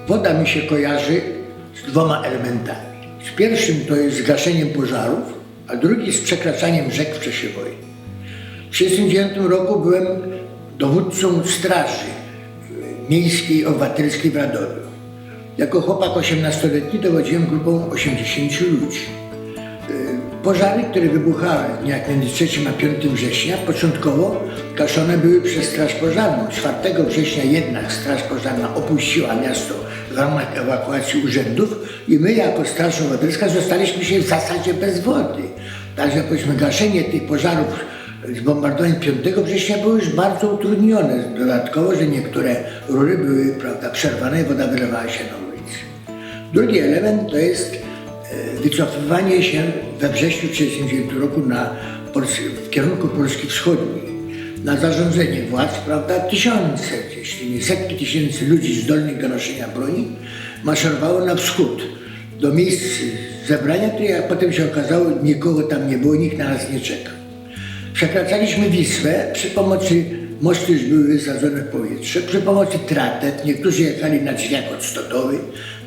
Woda mi się kojarzy z dwoma elementami. Z pierwszym to jest z gaszeniem pożarów, a drugi z przekraczaniem rzek w czasie wojny. W 1939 roku byłem dowódcą straży miejskiej, obywatelskiej w Radomiu. Jako chłopak 18-letni dowodziłem grupą 80 ludzi. Pożary, które wybuchały w dniach między 3 a 5 września, początkowo gaszone były przez Straż Pożarną. 4 września jednak Straż Pożarna opuściła miasto w ramach ewakuacji urzędów i my jako Straż Obywatelska zostaliśmy się w zasadzie bez wody. Także powiedzmy gaszenie tych pożarów z bombardowań 5 września było już bardzo utrudnione. Dodatkowo, że niektóre rury były, prawda, przerwane i woda wylewała się na ulicy. Drugi element to jest wycofywanie się we wrześniu 1939 roku w kierunku Polski Wschodniej. Na zarządzenie władz, prawda, tysiące, jeśli nie setki tysięcy ludzi zdolnych do noszenia broni maszerowało na wschód, do miejsc zebrania, które jak potem się okazało, nikogo tam nie było, nikt na nas nie czekał. Przekraczaliśmy Wisłę przy pomocy, mosty już były wysadzone w powietrze, przy pomocy tratet, niektórzy jechali na drzwiach octotowy,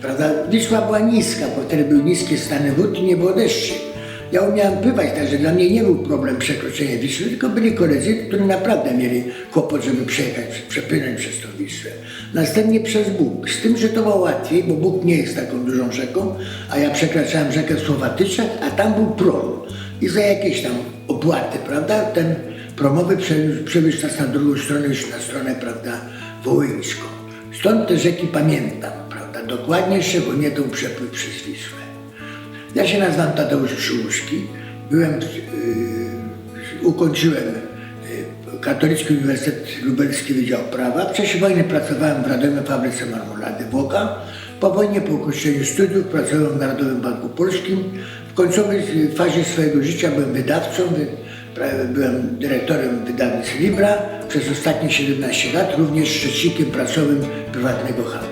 prawda. Wisła była niska, bo wtedy były niskie stany wód i nie było deszczy. Ja umiałem pływać, także dla mnie nie był problem przekroczenia Wisły, tylko byli koledzy, którzy naprawdę mieli kłopot, żeby przepłynąć przez tą Wisłę. Następnie przez Bóg, z tym, że to było łatwiej, bo Bóg nie jest taką dużą rzeką, a ja przekraczałem rzekę w Słowatyczach, a tam był prom. I za jakieś tam opłaty, prawda, ten promowy przebył nas na drugą stronę, już na stronę, prawda, wołyńską. Stąd te rzeki pamiętam, prawda, dokładnie, szczególnie tą przepływ przez Wisłę. Ja się nazywam Tadeusz Przyłuszki, ukończyłem Katolicki Uniwersytet Lubelski Wydział Prawa. W czasie wojny pracowałem w Radomiu fabryce marmolady Woga. Po wojnie, po ukończeniu studiów pracowałem w Narodowym Banku Polskim. W końcowej fazie swojego życia byłem wydawcą, byłem dyrektorem wydawnictwa Libra. Przez ostatnie 17 lat również rzecznikiem prasowym prywatnego handlu.